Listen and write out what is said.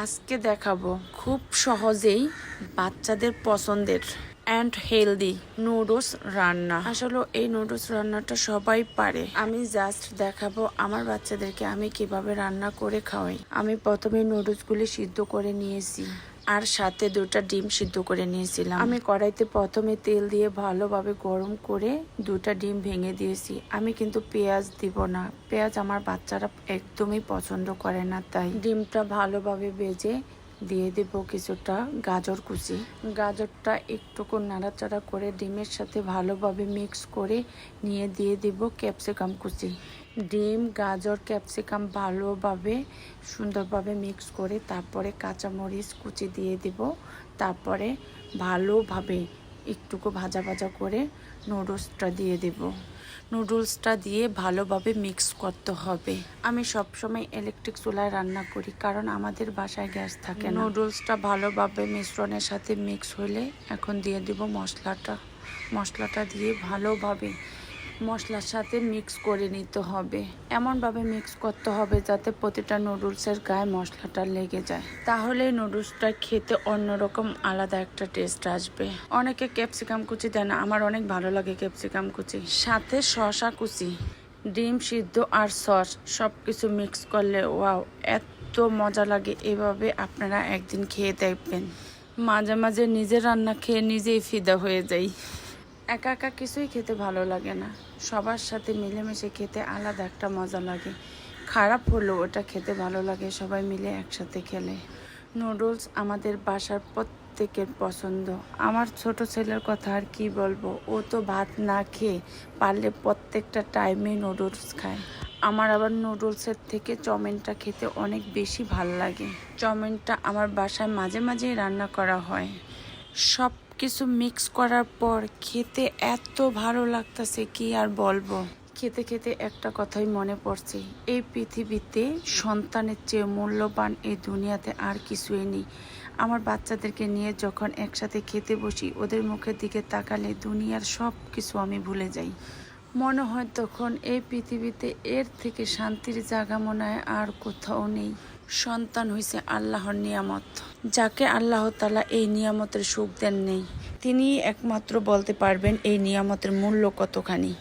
আজকে দেখাবো খুব সহজেই বাচ্চাদের পছন্দের অ্যান্ড হেলদি নুডলস রান্না। আসলে এই নুডলস রান্নাটা সবাই পারে। আমি জাস্ট দেখাবো আমার বাচ্চাদেরকে আমি কিভাবে রান্না করে খাওয়াই। আমি প্রথমে নুডলসগুলি সিদ্ধ করে নিয়েছি আর সাথে 2টা ডিম সিদ্ধ করে নিয়েছিলাম। আমি কড়াইতে প্রথমে তেল দিয়ে ভালোভাবে গরম করে 2টা ডিম ভেঙে দিয়েছি। আমি কিন্তু পেঁয়াজ দিব না, পেঁয়াজ আমার বাচ্চারা একদমই পছন্দ করে না, তাই ডিমটা ভালোভাবে ভেজে দিয়ে দেব কিছুটা গাজর কুচি। গাজরটা একটুকু নাড়াচাড়া করে ডিমের সাথে ভালোভাবে মিক্স করে নিয়ে দিয়ে দেব ক্যাপসিকাম কুচি। ডিম, গাজর, ক্যাপসিকাম ভালোভাবে সুন্দরভাবে মিক্স করে তারপরে কাঁচামরিচ কুচি দিয়ে দেব। তারপরে ভালোভাবে একটুকু ভাজা ভাজা করে নুডলসটা দিয়ে দেব। নুডলসটা দিয়ে ভালোভাবে মিক্স করতে হবে। আমি সবসময় ইলেকট্রিক চুলায় রান্না করি কারণ আমাদের বাসায় গ্যাস থাকে না। নুডলসটা ভালোভাবে মিশ্রণের সাথে মিক্স হলে এখন দিয়ে দেব মশলাটা দিয়ে ভালোভাবে মশলার সাথে মিক্স করে নিতে হবে। এমনভাবে মিক্স করতে হবে যাতে প্রতিটা নুডলসের গায়ে মশলাটা লেগে যায়, তাহলে নুডলসটা খেতে অন্যরকম আলাদা একটা টেস্ট আসবে। অনেকে ক্যাপসিকাম কুচি দেয় না, আমার অনেক ভালো লাগে ক্যাপসিকাম কুচি। সাথে শসা কুচি, ডিম সিদ্ধ আর সস সব কিছু মিক্স করলে ওয়াও, এত মজা লাগে। এভাবে আপনারা একদিন খেয়ে দেখবেন। মাঝে মাঝে নিজের রান্না খেয়ে নিজেই ফিদা হয়ে যাই। একা একা কিছুই খেতে ভালো লাগে না, সবার সাথে মিলেমিশে খেতে আলাদা একটা মজা লাগে। খারাপ হলেও ওটা খেতে ভালো লাগে সবাই মিলে একসাথে খেলে। নুডলস আমাদের বাসার প্রত্যেকের পছন্দ। আমার ছোট ছেলের কথা আর কি বলবো, ও তো ভাত না খেয়ে পারলে প্রত্যেকটা টাইমে নুডলস খায়। আমার আবার নুডলসের থেকে চাউমিনটা খেতে অনেক বেশি ভালো লাগে। চাউমিনটা আমার বাসায় মাঝে মাঝেই রান্না করা হয়। সব কিছু মিক্স করার পর খেতে এত ভালো লাগতেছে কি আর বলবো। খেতে খেতে একটা কথাই মনে পড়ছে, এই পৃথিবীতে সন্তানের চেয়ে মূল্যবান এই দুনিয়াতে আর কিছুই নেই। আমার বাচ্চাদেরকে নিয়ে যখন একসাথে খেতে বসি, ওদের মুখের দিকে তাকালে দুনিয়ার সব কিছু আমি ভুলে যাই। মনে হয় তখন এই পৃথিবীতে এর থেকে শান্তির জায়গা মনে হয় আর কোথাও নেই। সন্তান হইছে আল্লাহর নিয়ামত, যাকে আল্লাহ তাআলা এই নিয়ামতের সুখ দেন নেই, তিনিই একমাত্র বলতে পারবেন এই নিয়ামতের মূল্য কতখানি।